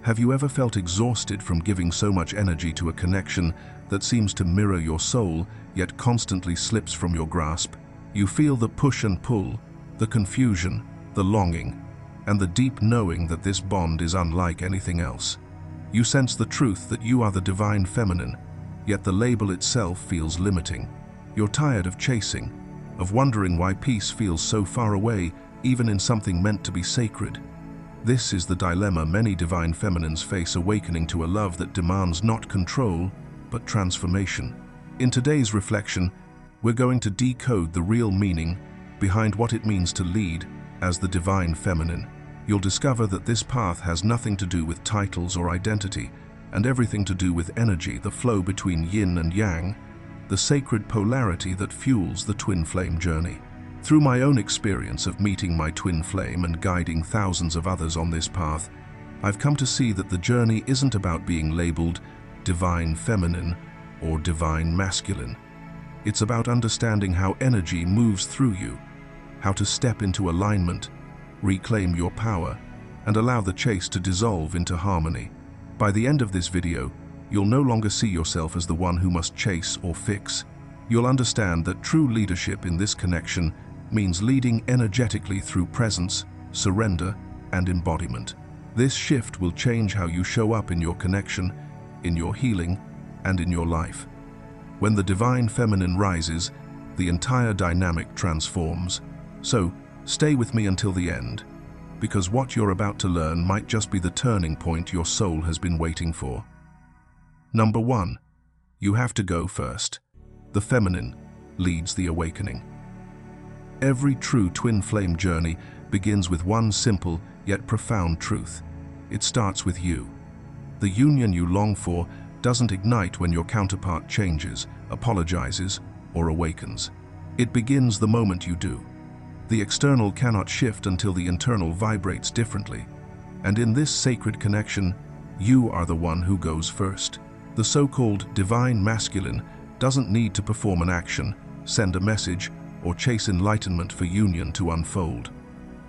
Have you ever felt exhausted from giving so much energy to a connection that seems to mirror your soul, yet constantly slips from your grasp? You feel the push and pull, the confusion, the longing, and the deep knowing that this bond is unlike anything else. You sense the truth that you are the divine feminine, yet the label itself feels limiting. You're tired of chasing, of wondering why peace feels so far away, even in something meant to be sacred. This is the dilemma many divine feminines face, awakening to a love that demands not control, but transformation. In today's reflection, we're going to decode the real meaning behind what it means to lead as the divine feminine. You'll discover that this path has nothing to do with titles or identity, and everything to do with energy, the flow between yin and yang, the sacred polarity that fuels the twin flame journey. Through my own experience of meeting my twin flame and guiding thousands of others on this path, I've come to see that the journey isn't about being labeled divine feminine or divine masculine. It's about understanding how energy moves through you, how to step into alignment, reclaim your power, and allow the chase to dissolve into harmony. By the end of this video, you'll no longer see yourself as the one who must chase or fix. You'll understand that true leadership in this connection means leading energetically through presence, surrender, and embodiment. This shift will change how you show up in your connection, in your healing, and in your life. When the divine feminine rises, the entire dynamic transforms. So, stay with me until the end, because what you're about to learn might just be the turning point your soul has been waiting for. Number 1. You have to go first. The feminine leads the awakening. Every true twin flame journey begins with one simple yet profound truth. It starts with you. The union you long for doesn't ignite when your counterpart changes, apologizes, or awakens. It begins the moment you do. The external cannot shift until the internal vibrates differently. And in this sacred connection, you are the one who goes first. The so-called divine masculine doesn't need to perform an action, send a message, or chase enlightenment for union to unfold.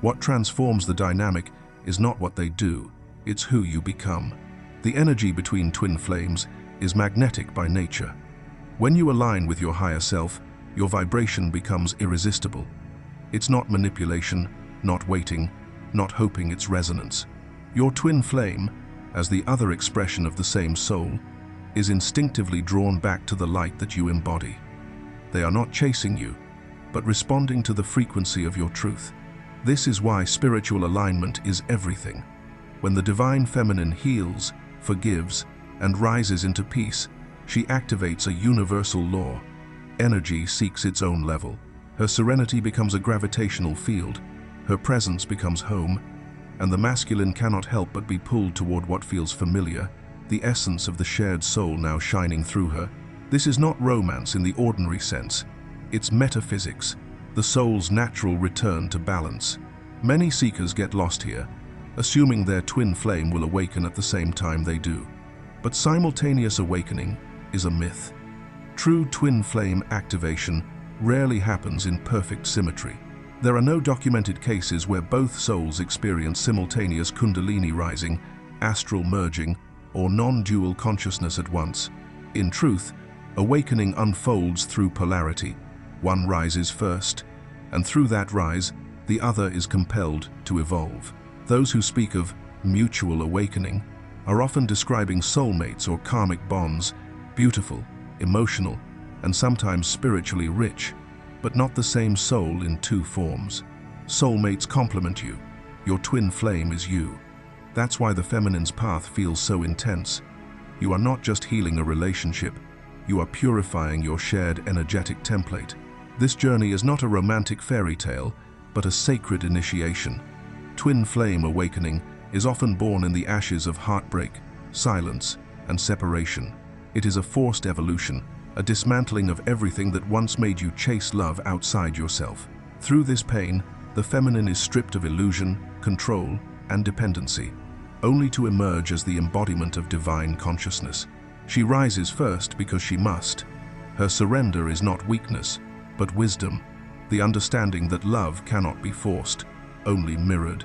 What transforms the dynamic is not what they do, it's who you become. The energy between twin flames is magnetic by nature. When you align with your higher self, your vibration becomes irresistible. It's not manipulation, not waiting, not hoping it's resonance. Your twin flame, as the other expression of the same soul, is instinctively drawn back to the light that you embody. They are not chasing you, but responding to the frequency of your truth. This is why spiritual alignment is everything. When the divine feminine heals, forgives, and rises into peace, she activates a universal law. Energy seeks its own level. Her serenity becomes a gravitational field, her presence becomes home, and the masculine cannot help but be pulled toward what feels familiar, the essence of the shared soul now shining through her. This is not romance in the ordinary sense. It's metaphysics, the soul's natural return to balance. Many seekers get lost here, assuming their twin flame will awaken at the same time they do. But simultaneous awakening is a myth. True twin flame activation rarely happens in perfect symmetry. There are no documented cases where both souls experience simultaneous kundalini rising, astral merging, or non-dual consciousness at once. In truth, awakening unfolds through polarity. One rises first, and through that rise, the other is compelled to evolve. Those who speak of mutual awakening are often describing soulmates or karmic bonds, beautiful, emotional, and sometimes spiritually rich, but not the same soul in two forms. Soulmates complement you. Your twin flame is you. That's why the feminine's path feels so intense. You are not just healing a relationship, you are purifying your shared energetic template. This journey is not a romantic fairy tale, but a sacred initiation. Twin flame awakening is often born in the ashes of heartbreak, silence, and separation. It is a forced evolution, a dismantling of everything that once made you chase love outside yourself. Through this pain, the feminine is stripped of illusion, control, and dependency, only to emerge as the embodiment of divine consciousness. She rises first because she must. Her surrender is not weakness, but wisdom, the understanding that love cannot be forced, only mirrored.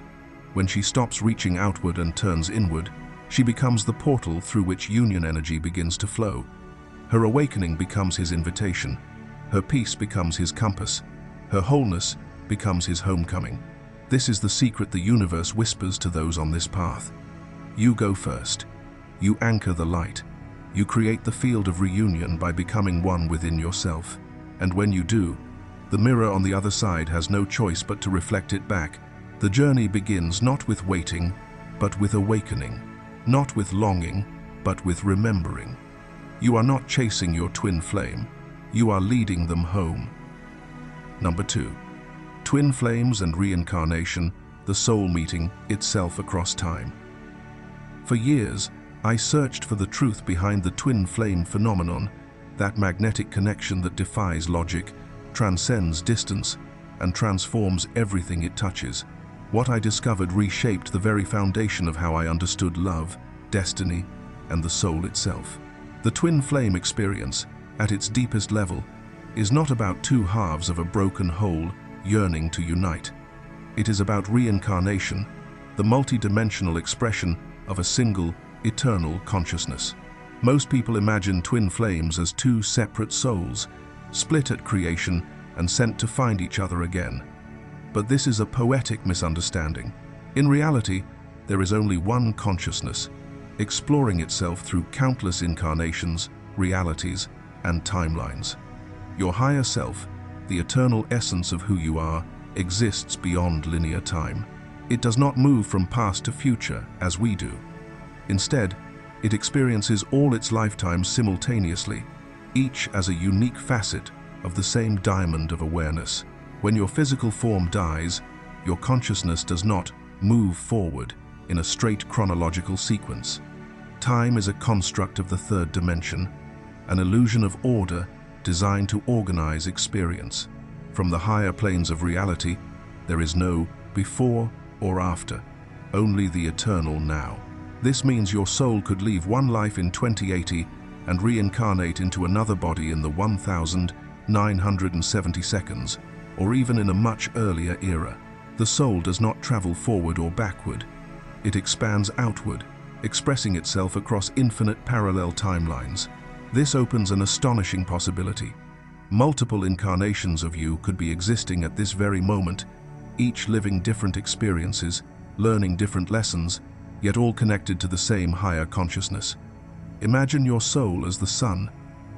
When she stops reaching outward and turns inward, She becomes the portal through which union energy begins to flow. Her awakening becomes his invitation. Her peace becomes his compass. Her wholeness becomes his homecoming. This is the secret the universe whispers to those on this path. You go first. You anchor the light. You create the field of reunion by becoming one within yourself. And when you do, the mirror on the other side has no choice but to reflect it back. The journey begins not with waiting, but with awakening. Not with longing, but with remembering. You are not chasing your twin flame. You are leading them home. Number 2. Twin flames and reincarnation, the soul meeting itself across time. For years, I searched for the truth behind the twin flame phenomenon, that magnetic connection that defies logic, transcends distance, and transforms everything it touches. What I discovered reshaped the very foundation of how I understood love, destiny, and the soul itself. The twin flame experience, at its deepest level, is not about two halves of a broken whole yearning to unite. It is about reincarnation, the multi-dimensional expression of a single, eternal consciousness. Most people imagine twin flames as two separate souls, split at creation and sent to find each other again. But this is a poetic misunderstanding. In reality, there is only one consciousness, exploring itself through countless incarnations, realities, and timelines. Your higher self, the eternal essence of who you are, exists beyond linear time. It does not move from past to future as we do. Instead, it experiences all its lifetimes simultaneously, each as a unique facet of the same diamond of awareness. When your physical form dies, your consciousness does not move forward in a straight chronological sequence. Time is a construct of the third dimension, an illusion of order designed to organize experience. From the higher planes of reality, there is no before or after, only the eternal now. This means your soul could leave one life in 2080 and reincarnate into another body in the 1970 seconds, or even in a much earlier era. The soul does not travel forward or backward. It expands outward, expressing itself across infinite parallel timelines. This opens an astonishing possibility. Multiple incarnations of you could be existing at this very moment, each living different experiences, learning different lessons, yet all connected to the same higher consciousness. Imagine your soul as the sun,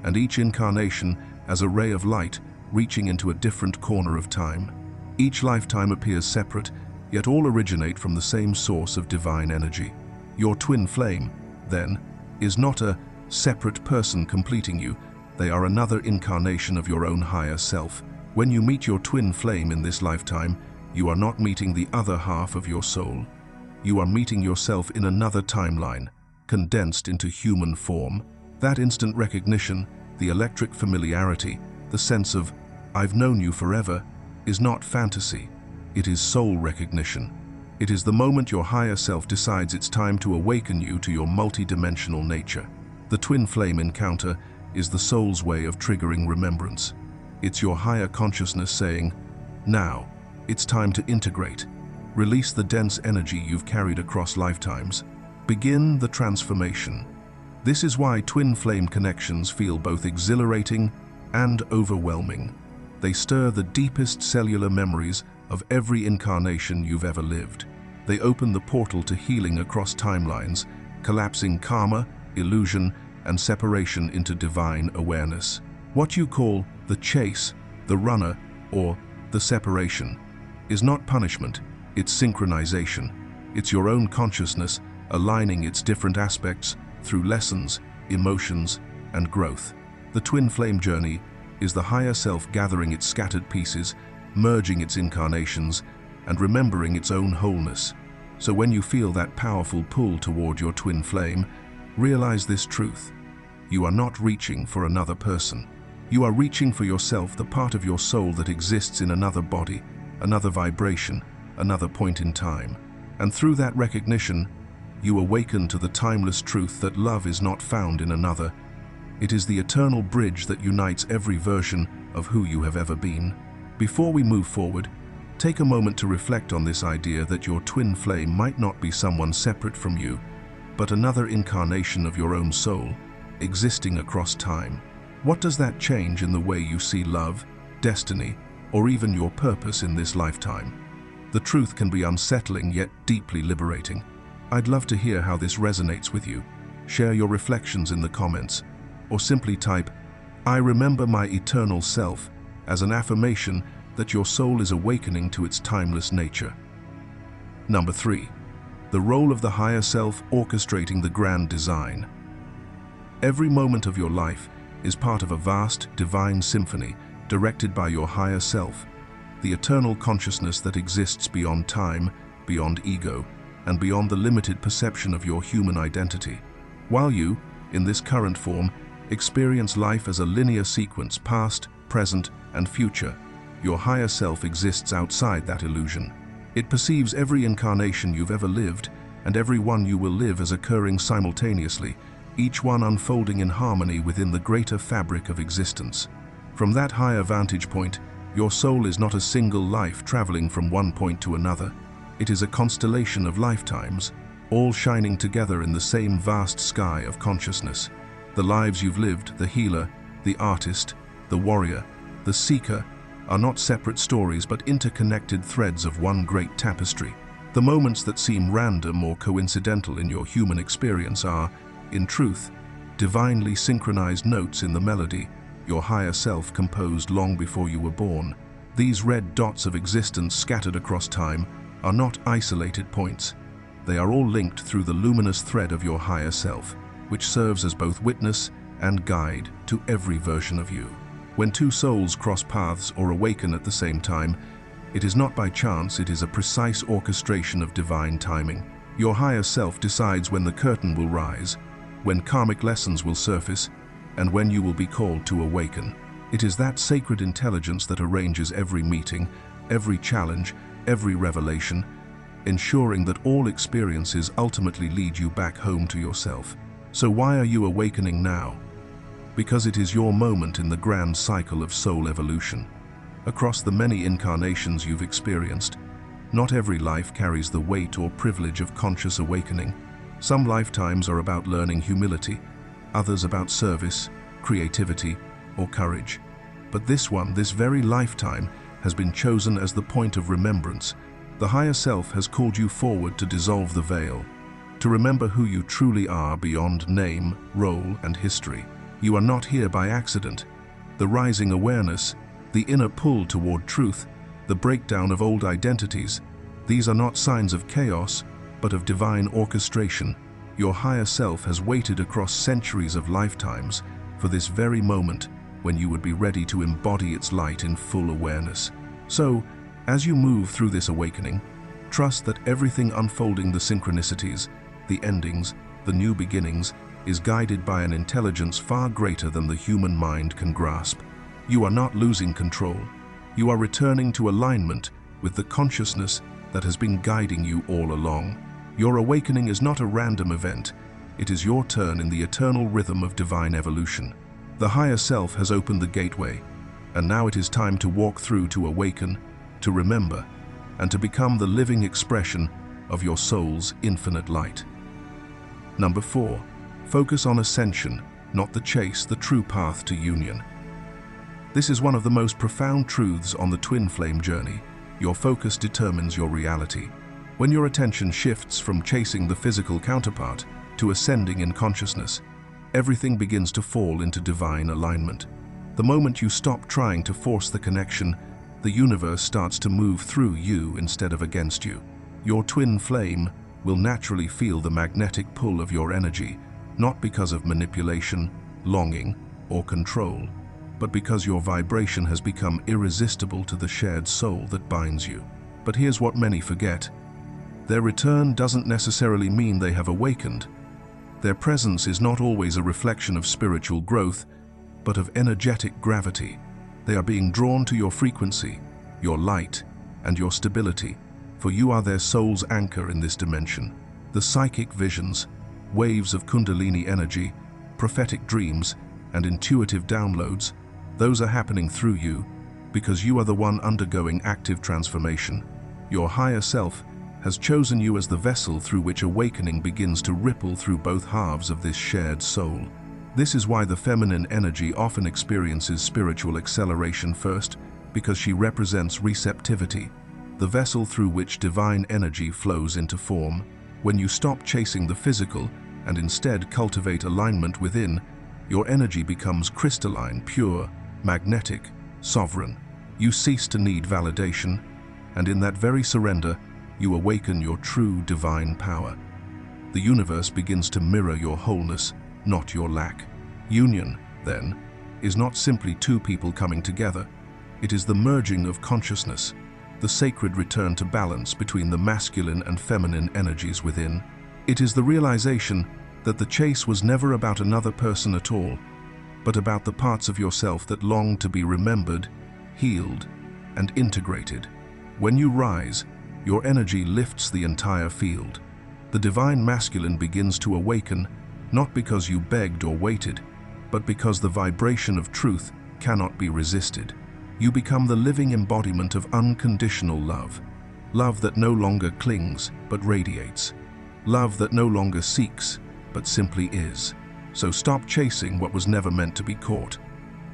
and each incarnation as a ray of light reaching into a different corner of time. Each lifetime appears separate, yet all originate from the same source of divine energy. Your twin flame, then, is not a separate person completing you. They are another incarnation of your own higher self. When you meet your twin flame in this lifetime, you are not meeting the other half of your soul. You are meeting yourself in another timeline, condensed into human form. That instant recognition, the electric familiarity, the sense of, "I've known you forever," is not fantasy. It is soul recognition. It is the moment your higher self decides it's time to awaken you to your multidimensional nature. The twin flame encounter is the soul's way of triggering remembrance. It's your higher consciousness saying, "Now, it's time to integrate. Release the dense energy you've carried across lifetimes. Begin the transformation." This is why twin flame connections feel both exhilarating and overwhelming. They stir the deepest cellular memories of every incarnation you've ever lived. They open the portal to healing across timelines, collapsing karma, illusion, and separation into divine awareness. What you call the chase, the runner, or the separation is not punishment, it's synchronization. It's your own consciousness aligning its different aspects through lessons, emotions, and growth. The twin flame journey is the higher self gathering its scattered pieces, merging its incarnations, and remembering its own wholeness. So when you feel that powerful pull toward your twin flame, realize this truth. You are not reaching for another person. You are reaching for yourself, the part of your soul that exists in another body, another vibration, another point in time. And through that recognition, you awaken to the timeless truth that love is not found in another. It is the eternal bridge that unites every version of who you have ever been. Before we move forward, take a moment to reflect on this idea that your twin flame might not be someone separate from you, but another incarnation of your own soul, existing across time. What does that change in the way you see love, destiny, or even your purpose in this lifetime? The truth can be unsettling yet deeply liberating. I'd love to hear how this resonates with you. Share your reflections in the comments, or simply type, "I remember my eternal self," as an affirmation that your soul is awakening to its timeless nature. Number 3. The role of the higher self orchestrating the grand design. Every moment of your life is part of a vast, divine symphony directed by your higher self, the eternal consciousness that exists beyond time, beyond ego, and beyond the limited perception of your human identity. While you, in this current form, experience life as a linear sequence, past, present, and future, your higher self exists outside that illusion. It perceives every incarnation you've ever lived and every one you will live as occurring simultaneously, each one unfolding in harmony within the greater fabric of existence. From that higher vantage point, your soul is not a single life traveling from one point to another. It is a constellation of lifetimes, all shining together in the same vast sky of consciousness. The lives you've lived, the healer, the artist, the warrior, the seeker, are not separate stories but interconnected threads of one great tapestry. The moments that seem random or coincidental in your human experience are, in truth, divinely synchronized notes in the melody your higher self composed long before you were born. These red dots of existence scattered across time are not isolated points. They are all linked through the luminous thread of your higher self, which serves as both witness and guide to every version of you. When two souls cross paths or awaken at the same time, it is not by chance, it is a precise orchestration of divine timing. Your higher self decides when the curtain will rise, when karmic lessons will surface, and when you will be called to awaken. It is that sacred intelligence that arranges every meeting, every challenge, every revelation, ensuring that all experiences ultimately lead you back home to yourself. So why are you awakening now? Because it is your moment in the grand cycle of soul evolution. Across the many incarnations you've experienced, not every life carries the weight or privilege of conscious awakening. Some lifetimes are about learning humility, others about service, creativity, or courage. But this one, this very lifetime, has been chosen as the point of remembrance. The higher self has called you forward to dissolve the veil, to remember who you truly are beyond name, role, and history. You are not here by accident. The rising awareness, the inner pull toward truth, the breakdown of old identities, these are not signs of chaos, but of divine orchestration. Your higher self has waited across centuries of lifetimes for this very moment when you would be ready to embody its light in full awareness. So, as you move through this awakening, trust that everything unfolding, the synchronicities, the endings, the new beginnings, is guided by an intelligence far greater than the human mind can grasp. You are not losing control. You are returning to alignment with the consciousness that has been guiding you all along. Your awakening is not a random event. It is your turn in the eternal rhythm of divine evolution. The higher self has opened the gateway, and now it is time to walk through, to awaken, to remember, and to become the living expression of your soul's infinite light. Number 4. Focus on ascension, not the chase, the true path to union. This is one of the most profound truths on the twin flame journey. Your focus determines your reality. When your attention shifts from chasing the physical counterpart to ascending in consciousness, everything begins to fall into divine alignment. The moment you stop trying to force the connection, the universe starts to move through you instead of against you. Your twin flame will naturally feel the magnetic pull of your energy, not because of manipulation, longing, or control, but because your vibration has become irresistible to the shared soul that binds you. But here's what many forget. Their return doesn't necessarily mean they have awakened. Their presence is not always a reflection of spiritual growth, but of energetic gravity. They are being drawn to your frequency, your light, and your stability, for you are their soul's anchor in this dimension. The psychic visions, waves of kundalini energy, prophetic dreams, and intuitive downloads, those are happening through you because you are the one undergoing active transformation. Your higher self has chosen you as the vessel through which awakening begins to ripple through both halves of this shared soul. This is why the feminine energy often experiences spiritual acceleration first, because she represents receptivity, the vessel through which divine energy flows into form. When you stop chasing the physical and instead cultivate alignment within, your energy becomes crystalline, pure, magnetic, sovereign. You cease to need validation, and in that very surrender, you awaken your true divine power. The universe begins to mirror your wholeness, not your lack. Union, then, is not simply two people coming together. It is the merging of consciousness, the sacred return to balance between the masculine and feminine energies within. It is the realization that the chase was never about another person at all, but about the parts of yourself that long to be remembered, healed, and integrated. When you rise, your energy lifts the entire field. The divine masculine begins to awaken, not because you begged or waited, but because the vibration of truth cannot be resisted. You become the living embodiment of unconditional love. Love that no longer clings, but radiates. Love that no longer seeks, but simply is. So stop chasing what was never meant to be caught.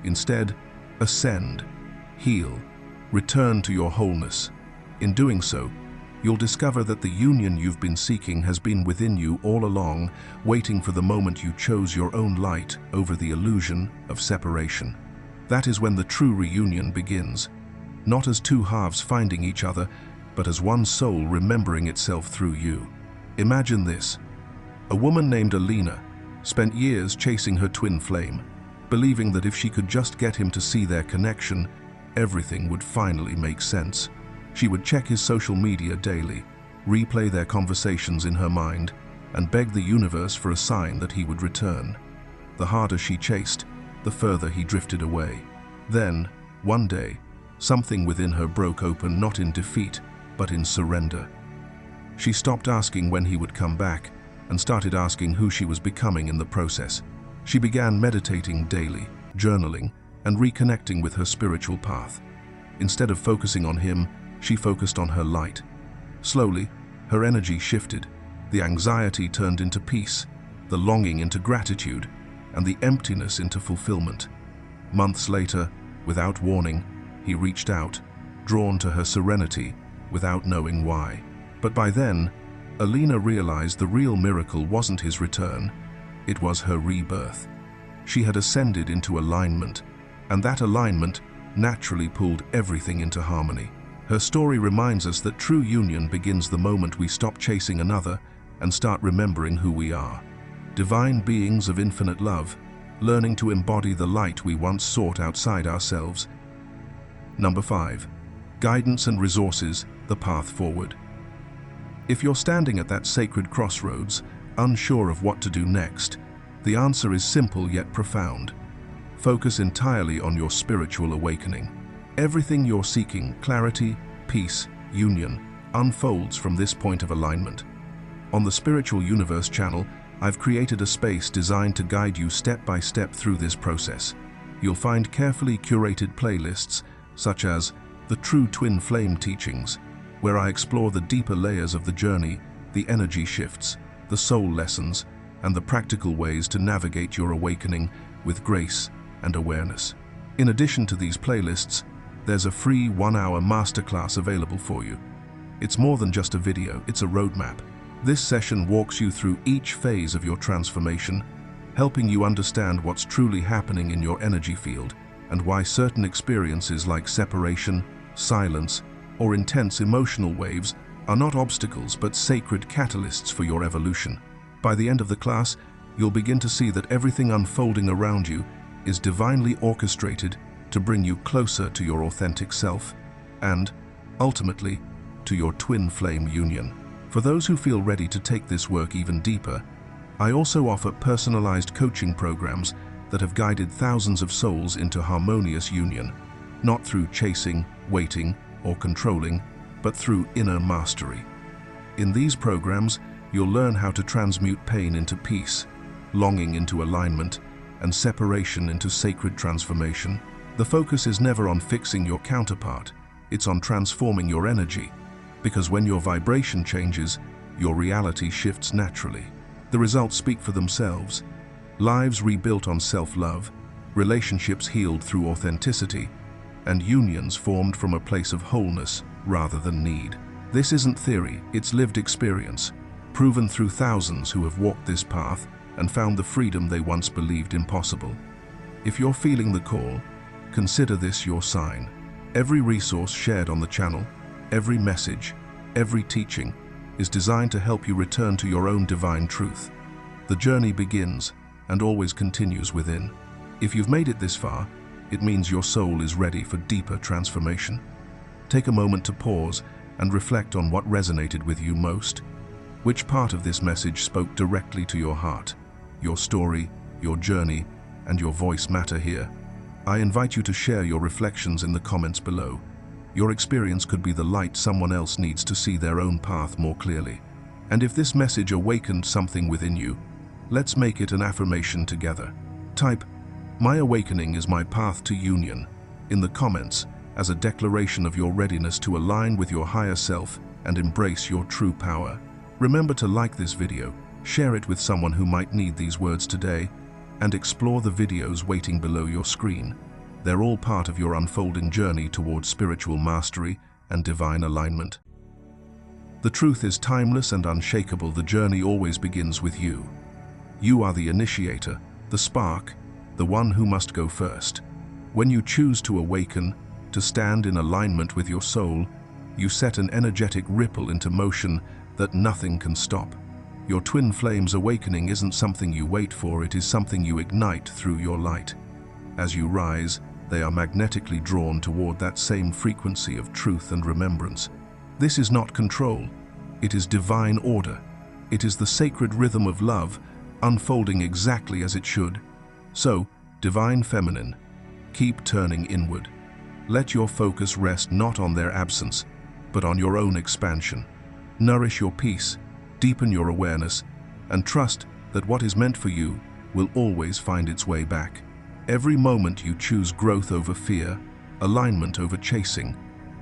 Instead, ascend, heal, return to your wholeness. In doing so, you'll discover that the union you've been seeking has been within you all along, waiting for the moment you chose your own light over the illusion of separation. That is when the true reunion begins, not as two halves finding each other, but as one soul remembering itself through you. Imagine this. A woman named Alina spent years chasing her twin flame, believing that if she could just get him to see their connection, everything would finally make sense. She would check his social media daily, replay their conversations in her mind, and beg the universe for a sign that he would return. The harder she chased, the further he drifted away. Then, one day, something within her broke open, not in defeat, but in surrender. She stopped asking when he would come back and started asking who she was becoming in the process. She began meditating daily, journaling, and reconnecting with her spiritual path. Instead of focusing on him, she focused on her light. Slowly, her energy shifted. The anxiety turned into peace, the longing into gratitude, and the emptiness into fulfillment. Months later, without warning, he reached out, drawn to her serenity, without knowing why. But by then, Alina realized the real miracle wasn't his return, it was her rebirth. She had ascended into alignment, and that alignment naturally pulled everything into harmony. Her story reminds us that true union begins the moment we stop chasing another and start remembering who we are. Divine beings of infinite love, learning to embody the light we once sought outside ourselves. Number 5. Guidance and resources, the path forward. If you're standing at that sacred crossroads, unsure of what to do next, the answer is simple yet profound. Focus entirely on your spiritual awakening. Everything you're seeking, clarity, peace, union, unfolds from this point of alignment. On the Spiritual Universe channel, I've created a space designed to guide you step by step through this process. You'll find carefully curated playlists, such as the True Twin Flame Teachings, where I explore the deeper layers of the journey, the energy shifts, the soul lessons, and the practical ways to navigate your awakening with grace and awareness. In addition to these playlists, there's a free 1-hour masterclass available for you. It's more than just a video, it's a roadmap. This session walks you through each phase of your transformation, helping you understand what's truly happening in your energy field and why certain experiences like separation, silence, or intense emotional waves are not obstacles but sacred catalysts for your evolution. By the end of the class, you'll begin to see that everything unfolding around you is divinely orchestrated to bring you closer to your authentic self and, ultimately, to your twin flame union. For those who feel ready to take this work even deeper, I also offer personalized coaching programs that have guided thousands of souls into harmonious union, not through chasing, waiting, or controlling, but through inner mastery. In these programs, you'll learn how to transmute pain into peace, longing into alignment, and separation into sacred transformation. The focus is never on fixing your counterpart, it's on transforming your energy. Because when your vibration changes, your reality shifts naturally. The results speak for themselves. Lives rebuilt on self-love, relationships healed through authenticity, and unions formed from a place of wholeness rather than need. This isn't theory, it's lived experience, proven through thousands who have walked this path and found the freedom they once believed impossible. If you're feeling the call, consider this your sign. Every resource shared on the channel, every message, every teaching is designed to help you return to your own divine truth. The journey begins and always continues within. If you've made it this far, it means your soul is ready for deeper transformation. Take a moment to pause and reflect on what resonated with you most. Which part of this message spoke directly to your heart? Your story, your journey, and your voice matter here. I invite you to share your reflections in the comments below. Your experience could be the light someone else needs to see their own path more clearly. And if this message awakened something within you, let's make it an affirmation together. Type, "My awakening is my path to union," in the comments as a declaration of your readiness to align with your higher self and embrace your true power. Remember to like this video, share it with someone who might need these words today, and explore the videos waiting below your screen. They're all part of your unfolding journey towards spiritual mastery and divine alignment. The truth is timeless and unshakable. The journey always begins with you. You are the initiator, the spark, the one who must go first. When you choose to awaken, to stand in alignment with your soul, you set an energetic ripple into motion that nothing can stop. Your twin flames awakening isn't something you wait for, it is something you ignite through your light. As you rise, they are magnetically drawn toward that same frequency of truth and remembrance. This is not control, it is divine order. It is the sacred rhythm of love, unfolding exactly as it should. So, divine feminine, keep turning inward. Let your focus rest not on their absence, but on your own expansion. Nourish your peace, deepen your awareness, and trust that what is meant for you will always find its way back. Every moment you choose growth over fear, alignment over chasing.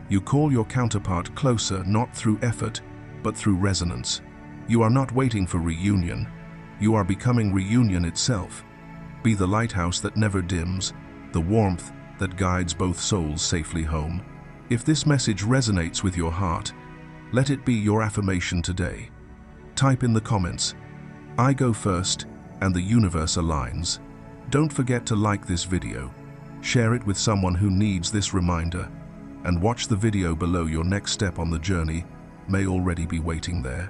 You call your counterpart closer not through effort, but through resonance. You are not waiting for reunion. You are becoming reunion itself. Be the lighthouse that never dims, the warmth that guides both souls safely home. If this message resonates with your heart, let it be your affirmation today. Type in the comments, "I go first and the universe aligns." Don't forget to like this video, share it with someone who needs this reminder, and watch the video below. Your next step on the journey may already be waiting there.